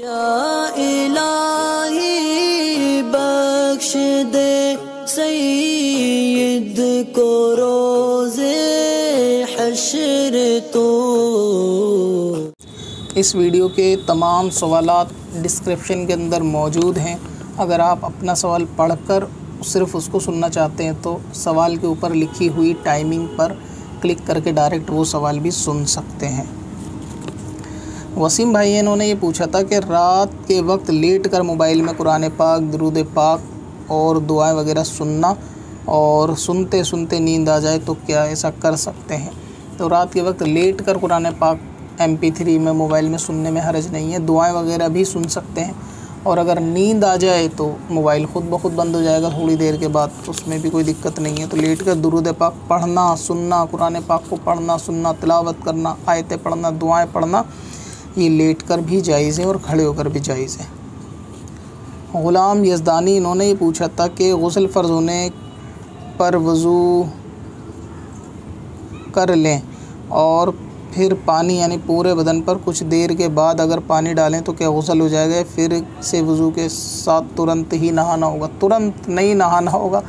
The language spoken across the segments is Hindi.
या इलाही बख्श दे सईद को रोज़े हश्र तो। इस वीडियो के तमाम सवालात डिस्क्रिप्शन के अंदर मौजूद हैं। अगर आप अपना सवाल पढ़कर सिर्फ़ उसको सुनना चाहते हैं तो सवाल के ऊपर लिखी हुई टाइमिंग पर क्लिक करके डायरेक्ट वो सवाल भी सुन सकते हैं। वसीम भाई इन्होंने ये पूछा था कि रात के वक्त लेट कर मोबाइल में कुरान पाक, दुरूद पाक और दुआएं वगैरह सुनना और सुनते सुनते नींद आ जाए तो क्या ऐसा कर सकते हैं? तो रात के वक्त लेट कर कुरान पाक MP3 में मोबाइल में सुनने में हर्ज नहीं है। दुआएं वगैरह भी सुन सकते हैं और अगर नींद आ जाए तो मोबाइल ख़ुद ब खुद बंद हो जाएगा थोड़ी देर के बाद, तो उसमें भी कोई दिक्कत नहीं है। तो लेट कर दुरूद पाक पढ़ना, सुनना, कुरान पाक को पढ़ना, सुनना, तिलावत करना, आयतें पढ़ना, दुआएं पढ़ना, ये लेट कर भी जायज़ है और खड़े होकर भी जायज़ है। ग़ुलाम यज़दानी इन्होंने ये पूछा था कि गुस्ल फ़र्ज़ होने पर वज़ू कर लें और फिर पानी यानी पूरे बदन पर कुछ देर के बाद अगर पानी डालें तो क्या गुस्ल हो जाएगा? फिर से वज़ू के साथ तुरंत ही नहाना होगा? तुरंत नहीं नहाना होगा,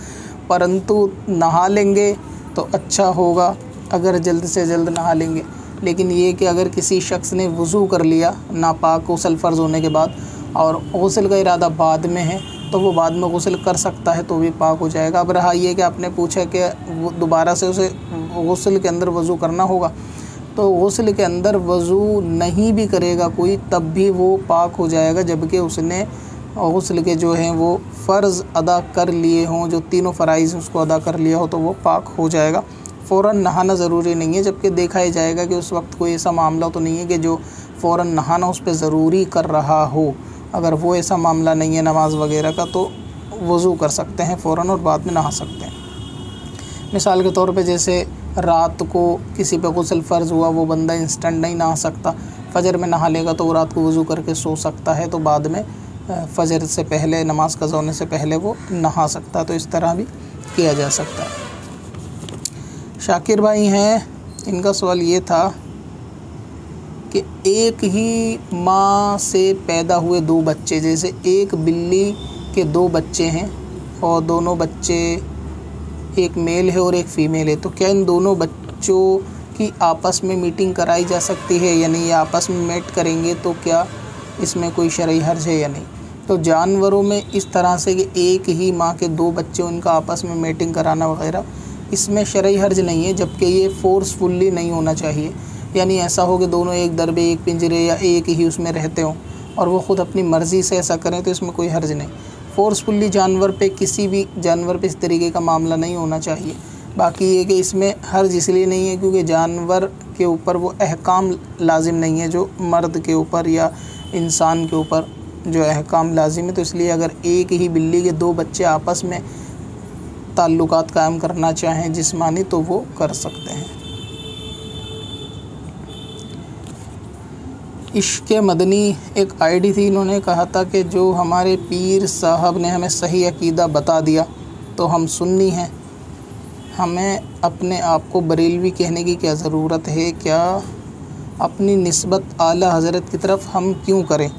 परंतु नहा लेंगे तो अच्छा होगा अगर जल्द से जल्द नहा लेंगे। लेकिन ये कि अगर किसी शख्स ने वज़ू कर लिया नापाक गुस्ल फ़र्ज़ होने के बाद और गुस्ल का इरादा बाद में है तो वो बाद में गुस्ल कर सकता है तो भी पाक हो जाएगा। अब रहा ये कि आपने पूछा कि दोबारा से उसे गुस्ल के अंदर वज़ू करना होगा, तो गुस्ल के अंदर वज़ू नहीं भी करेगा कोई तब भी वो पाक हो जाएगा, जबकि उसने गुस्ल के जो हैं वो फ़र्ज़ अदा कर लिए हों, जो तीनों फ़राइज़ उसको अदा कर लिया हो तो वो पाक हो जाएगा। फ़ौरन नहाना ज़रूरी नहीं है, जबकि देखा ही जाएगा कि उस वक्त कोई ऐसा मामला तो नहीं है कि जो फ़ौरन नहाना उस पर ज़रूरी कर रहा हो। अगर वो ऐसा मामला नहीं है नमाज वगैरह का तो वज़ू कर सकते हैं फ़ौरन और बाद में नहा सकते हैं। मिसाल के तौर पे जैसे रात को किसी पे गुस्ल फ़र्ज़ हुआ, वो बंदा इंस्टेंट नहीं नहा सकता, फ़जर में नहा लेगा तो वो रात को वज़ू करके सो सकता है, तो बाद में फ़जर से पहले, नमाज क़ज़ा होने से पहले वो नहा सकता है। तो इस तरह भी किया जा सकता है। शाकिर भाई हैं, इनका सवाल ये था कि एक ही माँ से पैदा हुए दो बच्चे, जैसे एक बिल्ली के दो बच्चे हैं और दोनों बच्चे, एक मेल है और एक फ़ीमेल है, तो क्या इन दोनों बच्चों की आपस में मीटिंग कराई जा सकती है या नहीं? ये आपस में मेट करेंगे तो क्या इसमें कोई शरई हर्ज है या नहीं? तो जानवरों में इस तरह से कि एक ही माँ के दो बच्चे, उनका आपस में मेटिंग कराना वगैरह, इसमें शरई हर्ज नहीं है, जबकि ये फ़ोर्सफुली नहीं होना चाहिए। यानी ऐसा हो कि दोनों एक दरबे, एक पिंजरे या एक ही उसमें रहते हों और वो ख़ुद अपनी मर्ज़ी से ऐसा करें तो इसमें कोई हर्ज नहीं। फ़ोर्सफुली जानवर पे, किसी भी जानवर पे इस तरीके का मामला नहीं होना चाहिए। बाकी ये कि इसमें हर्ज इसलिए नहीं है क्योंकि जानवर के ऊपर वो अहकाम लाजिम नहीं है जो मर्द के ऊपर या इंसान के ऊपर जो अहकाम लाजिम है। तो इसलिए अगर एक ही बिल्ली के दो बच्चे आपस में ताल्लुकात कायम करना चाहें जिस्मानी तो वो कर सकते हैं। इश्क़ मदनी एक ID थी, इन्होंने कहा था कि जो हमारे पीर साहब ने हमें सही अकीदा बता दिया तो हम सुन्नी हैं, हमें अपने आप को बरेलवी कहने की क्या ज़रूरत है? क्या अपनी निस्बत आला हज़रत की तरफ हम क्यों करें?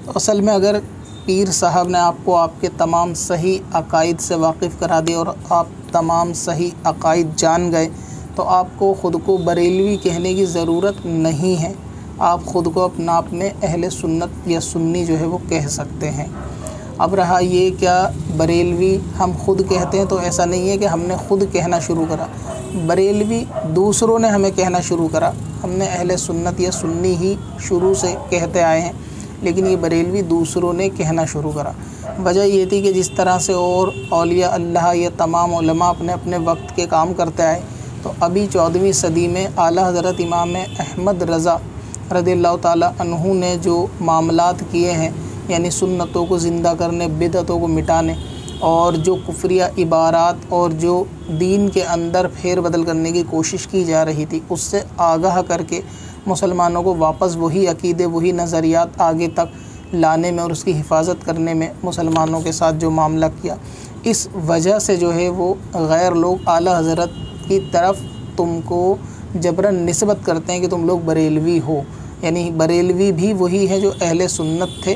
तो असल में अगर पीर साहब ने आपको आपके तमाम सही अकायद से वाकिफ़ करा दिया और आप तमाम सही अकायद जान गए तो आपको ख़ुद को बरेलवी कहने की ज़रूरत नहीं है। आप ख़ुद को अपना आप में अहले सुन्नत या सुन्नी जो है वो कह सकते हैं। अब रहा ये क्या बरेलवी हम ख़ुद कहते हैं, तो ऐसा नहीं है कि हमने ख़ुद कहना शुरू करा, बरेलवी दूसरों ने हमें कहना शुरू करा। हमने अहले सुन्नत या सुन्नी ही शुरू से कहते आए हैं, लेकिन ये बरेलवी दूसरों ने कहना शुरू करा। वजह ये थी कि जिस तरह से और औलिया अल्लाह या तमाम उलमा अपने अपने वक्त के काम करते आए, तो अभी 14वीं सदी में आला हज़रत इमाम अहमद रज़ा रज़ियल्लाहु ताला अन्हु ने जो मामलात किए हैं, यानी सुन्नतों को ज़िंदा करने, बिदअतों को मिटाने और जो कुफ्रिया इबारात और जो दीन के अंदर फेर बदल करने की कोशिश की जा रही थी, उससे आगाह करके मुसलमानों को वापस वही अकीदे, वही नज़रियात आगे तक लाने में और उसकी हिफाजत करने में मुसलमानों के साथ जो मामला किया, इस वजह से जो है वो गैर लोग आला हज़रत की तरफ तुमको जबरन निस्बत करते हैं कि तुम लोग बरेलवी हो। यानी बरेलवी भी वही है जो अहले सुन्नत थे।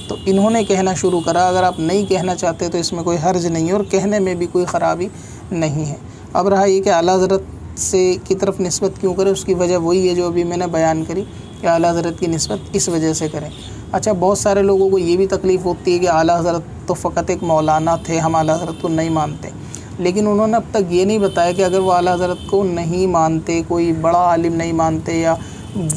तो इन्होंने कहना शुरू करा। अगर आप नहीं कहना चाहते तो इसमें कोई हर्ज नहीं है और कहने में भी कोई ख़राबी नहीं है। अब रहा ये कि आला हज़रत से की तरफ निस्बत क्यों करें, उसकी वजह वही है जो अभी मैंने बयान करी कि आला हज़रत की निस्बत इस वजह से करें। अच्छा, बहुत सारे लोगों को ये भी तकलीफ़ होती है कि आला हज़रत तो फ़कत एक मौलाना थे, हम आला हज़रत को नहीं मानते। लेकिन उन्होंने अब तक ये नहीं बताया कि अगर वो आला हज़रत को नहीं मानते, कोई बड़ा आलिम नहीं मानते या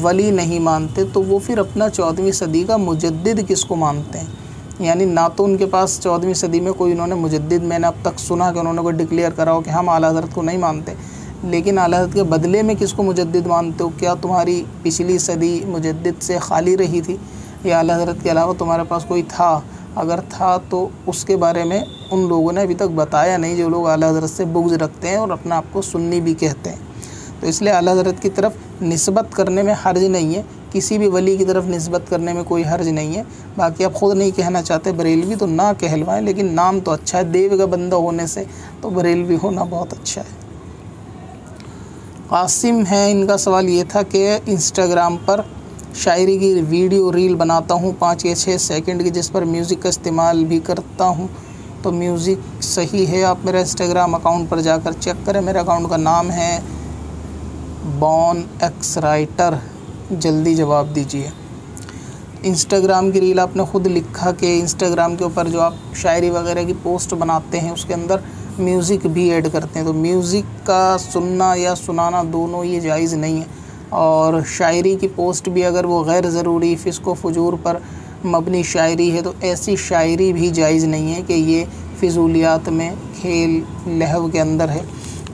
वली नहीं मानते, तो वो फिर अपना 14वीं सदी का मुजद्दिद किसको मानते हैं। यानी ना तो उनके पास 14वीं सदी में कोई उन्होंने मुजद्दिद, मैंने अब तक सुना कि उन्होंने कोई डिक्लेयर करा हो कि हम आला हज़रत को नहीं मानते, लेकिन आला हज़रत के बदले में किसको मुजद्दिद मानते हो। क्या तुम्हारी पिछली सदी मुजद्दिद से खाली रही थी या आला हज़रत के अलावा तुम्हारे पास कोई था? अगर था तो उसके बारे में उन लोगों ने अभी तक बताया नहीं, जो लोग आला हज़रत से बुग़्ज़ रखते हैं और अपने आप को सुन्नी भी कहते हैं। तो इसलिए आला हज़रत की तरफ निस्बत करने में हर्ज नहीं है, किसी भी वली की तरफ निस्बत करने में कोई हर्ज नहीं है। बाकी आप ख़ुद नहीं कहना चाहते बरेलवी तो ना कहलवाएं, लेकिन नाम तो अच्छा है, देव का बंदा होने से तो बरेलवी होना बहुत अच्छा है। कासिम है, इनका सवाल ये था कि इंस्टाग्राम पर शायरी की वीडियो रील बनाता हूँ 5 या 6 सेकंड की, जिस पर म्यूज़िक का इस्तेमाल भी करता हूँ, तो म्यूज़िक सही है? आप मेरा इंस्टाग्राम अकाउंट पर जाकर चेक करें। मेरे अकाउंट का नाम है बॉन एक्स राइटर, जल्दी जवाब दीजिए। इंस्टाग्राम की रील आपने ख़ुद लिखा कि इंस्टाग्राम के ऊपर जो आप शायरी वगैरह की पोस्ट बनाते हैं उसके अंदर म्यूज़िक भी ऐड करते हैं, तो म्यूज़िक का सुनना या सुनाना दोनों ये जायज़ नहीं है। और शायरी की पोस्ट भी अगर वो गैर ज़रूरी फ़िस्को फजूर पर मबनी शायरी है तो ऐसी शायरी भी जायज़ नहीं है कि ये फ़िज़ूलियात में खेल लहव के अंदर है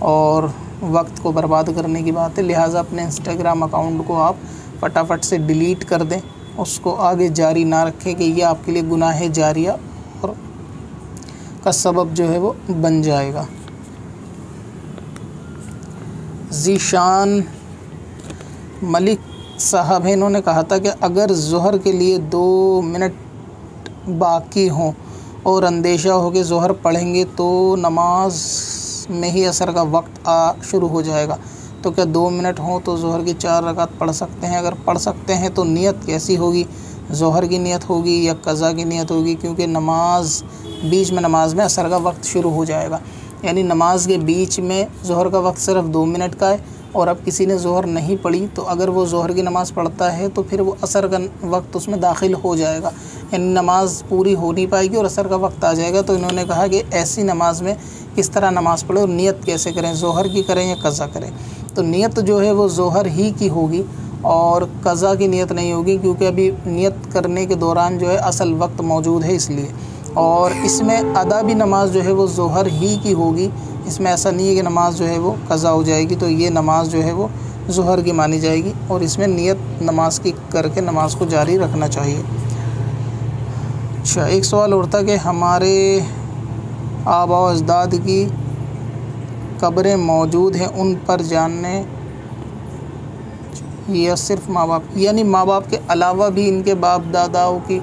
और वक्त को बर्बाद करने की बात है। लिहाजा अपने इंस्टाग्राम अकाउंट को आप फटाफट से डिलीट कर दें, उसको आगे जारी ना रखें कि ये आपके लिए गुनाह जारिया और का सबब जो है वो बन जाएगा। ज़ीशान मलिक साहब हैं, इन्होंने कहा था कि अगर ज़ोहर के लिए 2 मिनट बाकी हों और अंदेशा हो कि ज़ोहर पढ़ेंगे तो नमाज में ही असर का वक्त शुरू हो जाएगा, तो क्या 2 मिनट हों तो ज़ोहर की 4 रकात पढ़ सकते हैं? अगर पढ़ सकते हैं तो नियत कैसी होगी? ज़ोहर की नियत होगी या कज़ा की नियत होगी? क्योंकि बीच में नमाज में असर का वक्त शुरू हो जाएगा। यानी नमाज के बीच में ज़ोहर का वक्त सिर्फ 2 मिनट का है और अब किसी ने ज़ोहर नहीं पढ़ी, तो अगर वो ज़ोहर की नमाज़ पढ़ता है तो फिर वो असर का वक्त उसमें दाखिल हो जाएगा, यानी नमाज पूरी हो नहीं पाएगी और असर का वक्त आ जाएगा। तो इन्होंने कहा कि ऐसी नमाज में किस तरह नमाज़ पढ़े और नियत कैसे करें, ज़ोहर की करें या कज़ा करें? तो नियत जो है वो ज़ोहर ही की होगी और कज़ा की नियत नहीं होगी, क्योंकि अभी नियत करने के दौरान जो है असल वक्त मौजूद है इसलिए। और इसमें अदा भी नमाज जो है वो ज़ोहर ही की होगी, इसमें ऐसा नहीं है कि नमाज जो है वो कज़ा हो जाएगी, तो ये नमाज जो है वो ज़ोहर की मानी जाएगी और इसमें नियत नमाज की करके नमाज को जारी रखना चाहिए। अच्छा, एक सवाल और था कि हमारे आबा व अजदाद की कब्रें मौजूद हैं, उन पर जानने या सिर्फ माँ बाप, यानी माँ बाप के अलावा भी इनके बाप दादाओं की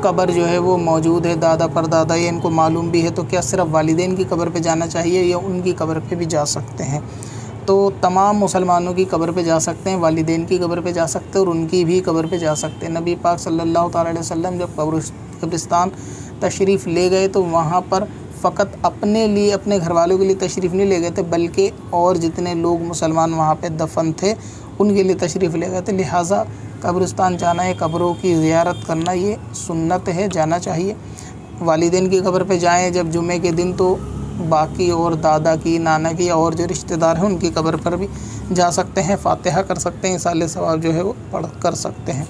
कब्र जो है वो मौजूद है, दादा परदादा, या इनको मालूम भी है, तो क्या सिर्फ वालिदैन की कब्र पे जाना चाहिए या उनकी कब्र पे भी जा सकते हैं? तो तमाम मुसलमानों की कब्र पे जा सकते हैं, वालिदैन की कब्र पे जा सकते हैं और उनकी भी कब्र पे जा सकते हैं। नबी पाक सल्लल्लाहु अलैहि वसल्लम जब कब्रिस्तान तशरीफ़ ले गए तो वहाँ पर फ़कत अपने लिए, अपने घर वालों के लिए तशरीफ़ नहीं ले गए थे, बल्कि और जितने लोग मुसलमान वहाँ पे दफन थे उनके लिए तशरीफ़ ले गए थे। लिहाजा कब्रिस्तान जाना है, कब्रों की ज़ियारत करना ये सुन्नत है, जाना चाहिए। वालिदैन की कब्र पे जाएं जब जुमे के दिन, तो बाकी और दादा की, नाना की और जो रिश्तेदार हैं उनकी कब्र पर भी जा सकते हैं, फ़ातिहा कर सकते हैं, साले सवाब जो है वो पढ़ कर सकते हैं।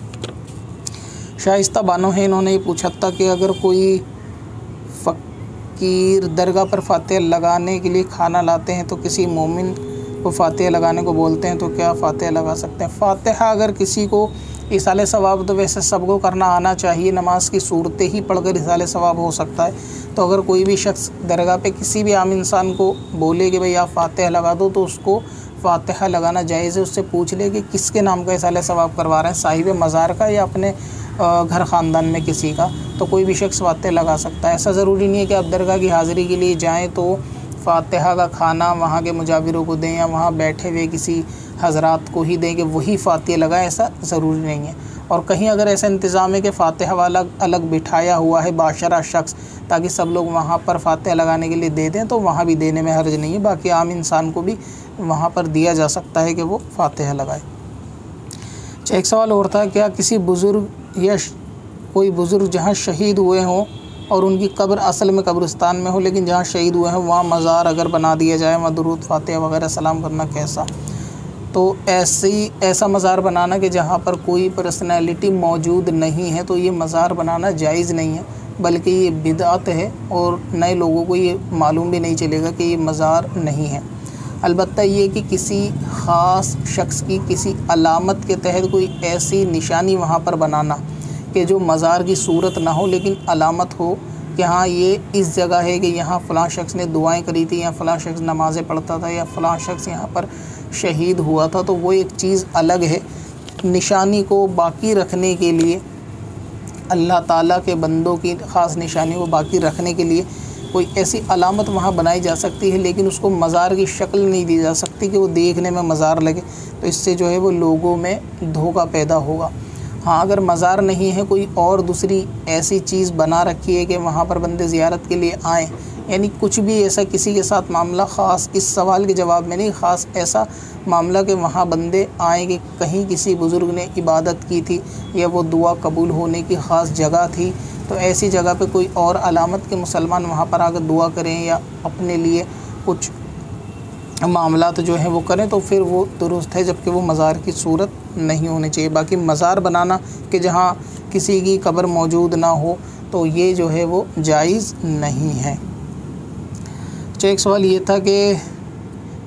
शाइस्ता बानो है, इन्होंने ये पूछा था कि अगर कोई फ़कीर दरगाह पर फ़ातिहा लगाने के लिए खाना लाते हैं तो किसी मोमिन को फ़ातिहा लगाने को बोलते हैं तो क्या फ़ातिहा लगा सकते हैं? फ़ातिहा अगर किसी को इसाले सवाब तो वैसे सबको करना आना चाहिए, नमाज की सूरतें ही पढ़कर इसाले सवाब हो सकता है। तो अगर कोई भी शख्स दरगाह पे किसी भी आम इंसान को बोले कि भाई आप फ़ातिहा लगा दो, तो उसको फ़ातिहा लगाना जायज़ है। उससे पूछ ले कि किसके नाम का इसाले सवाब करवा रहे हैं, साहिब मज़ार का या अपने घर ख़ानदान में किसी का, तो कोई भी शख्स फ़ातिहा लगा सकता है। ऐसा ज़रूरी नहीं है कि आप दरगाह की हाज़िरी के लिए जाएँ तो फ़ातिहा का खाना वहाँ के मुजाविरों को दें या वहाँ बैठे हुए किसी हजरात को ही दें कि वही फातिहा लगाएं, ऐसा ज़रूरी नहीं है। और कहीं अगर ऐसा इंतज़ाम है कि फातिहा वाला अलग बिठाया हुआ है बाशरा शख्स, ताकि सब लोग वहाँ पर फातिहा लगाने के लिए दे दें, तो वहाँ भी देने में हर्ज नहीं है। बाकी आम इंसान को भी वहाँ पर दिया जा सकता है कि वो फातिहा लगाए। एक सवाल और था, क्या किसी बुज़ुर्ग या कोई बुज़ुर्ग जहाँ शहीद हुए हों और उनकी कब्र असल में कब्रिस्तान में हो, लेकिन जहाँ शहीद हुए हैं वहाँ मज़ार अगर बना दिया जाए, वहाँ दुरूद फातिहा वगैरह सलाम करना कैसा? तो ऐसा मज़ार बनाना कि जहाँ पर कोई पर्सनैलिटी मौजूद नहीं है, तो ये मज़ार बनाना जायज़ नहीं है, बल्कि ये बिदअत है और नए लोगों को ये मालूम भी नहीं चलेगा कि ये मज़ार नहीं है। अलबत्ता ये कि किसी ख़ास शख्स की किसी अलामत के तहत कोई ऐसी निशानी वहाँ पर बनाना कि जो मज़ार की सूरत ना हो, लेकिन अलामत हो कि हाँ ये इस जगह है कि यहाँ फ़लाँ शख्स ने दुआएं करी थी, या फ़लाँ शख्स नमाज़ें पढ़ता था, या फ़लाँ शख्स यहाँ पर शहीद हुआ था, तो वो एक चीज़ अलग है। निशानी को बाकी रखने के लिए, अल्लाह ताला के बंदों की ख़ास निशानी को बाकी रखने के लिए कोई ऐसी अलामत वहाँ बनाई जा सकती है, लेकिन उसको मज़ार की शक्ल नहीं दी जा सकती कि वो देखने में मज़ार लगे, तो इससे जो है वो लोगों में धोखा पैदा होगा। हाँ, अगर मज़ार नहीं है, कोई और दूसरी ऐसी चीज़ बना रखी है कि वहाँ पर बंदे ज़ियारत के लिए आएँ, यानी कुछ भी ऐसा किसी के साथ मामला, ख़ास इस सवाल के जवाब में नहीं, ख़ास ऐसा मामला कि वहाँ बंदे आए कि कहीं किसी बुज़ुर्ग ने इबादत की थी या वो दुआ कबूल होने की ख़ास जगह थी, तो ऐसी जगह पे कोई और अलामत के मुसलमान वहाँ पर आकर दुआ करें या अपने लिए कुछ मामलात जो हैं वो करें, तो फिर वो दुरुस्त है, जबकि वो मज़ार की सूरत नहीं होनी चाहिए। बाकी मज़ार बनाना कि जहाँ किसी की कब्र मौजूद ना हो, तो ये जो है वो जायज़ नहीं है। एक सवाल ये था कि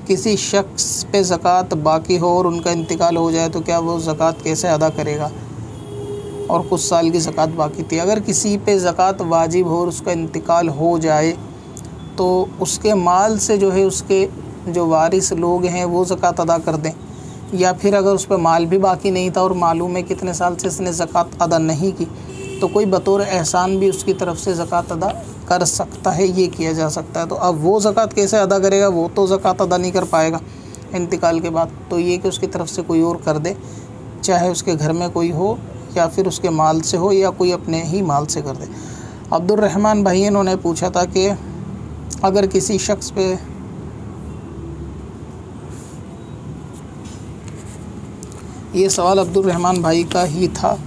किसी शख्स पे ज़कात बाकी हो और उनका इंतकाल हो जाए, तो क्या वो ज़कात कैसे अदा करेगा, और कुछ साल की ज़कात बाकी थी। अगर किसी पे ज़कात वाजिब हो और उसका इंतकाल हो जाए, तो उसके माल से जो है उसके जो वारिस लोग हैं वो ज़कात अदा कर दें, या फिर अगर उस पर माल भी बाकी नहीं था और मालूम है कितने साल से इसने ज़कात अदा नहीं की, तो कोई बतौर एहसान भी उसकी तरफ से ज़कात अदा कर सकता है, ये किया जा सकता है। तो अब वो ज़कात कैसे अदा करेगा, वो तो ज़कात अदा नहीं कर पाएगा इंतकाल के बाद, तो ये कि उसकी तरफ से कोई और कर दे, चाहे उसके घर में कोई हो या फिर उसके माल से हो या कोई अपने ही माल से कर दे। अब्दुर्रहमान भाई इन्होंने पूछा था कि अगर किसी शख्स पे ये सवाल अब्दुर्रहमान भाई का ही था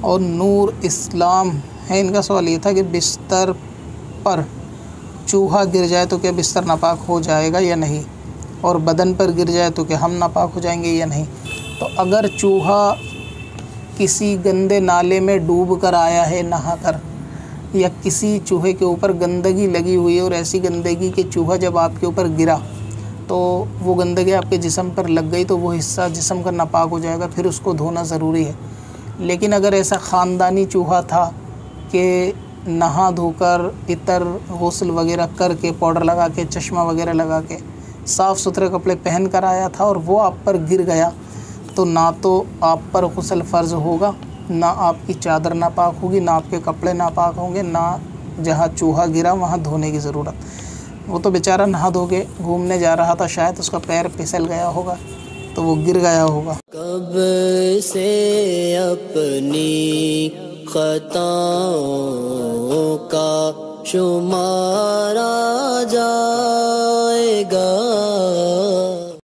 और नूर इस्लाम है, इनका सवाल ये था कि बिस्तर पर चूहा गिर जाए तो क्या बिस्तर नापाक हो जाएगा या नहीं, और बदन पर गिर जाए तो क्या हम नापाक हो जाएंगे या नहीं। तो अगर चूहा किसी गंदे नाले में डूब कर आया है नहाकर, या किसी चूहे के ऊपर गंदगी लगी हुई है और ऐसी गंदगी कि चूहा जब आपके ऊपर गिरा तो वो गंदगी आपके जिस्म पर लग गई, तो वो हिस्सा जिस्म का नापाक हो जाएगा, फिर उसको धोना ज़रूरी है। लेकिन अगर ऐसा ख़ानदानी चूहा था कि नहा धोकर इतर गुस्ल वगैरह करके, पाउडर लगा के, चश्मा वगैरह लगा के, साफ़ सुथरे कपड़े पहन कर आया था और वो आप पर गिर गया, तो ना तो आप पर गुस्ल फ़र्ज़ होगा, ना आपकी चादर नापाक होगी, ना आपके कपड़े नापाक होंगे, ना जहाँ चूहा गिरा वहाँ धोने की ज़रूरत। वो तो बेचारा नहा धो के घूमने जा रहा था, शायद उसका पैर फिसल गया होगा तो वो गिर गया होगा। कब से अपनी खताओं का शुमारा जाएगा,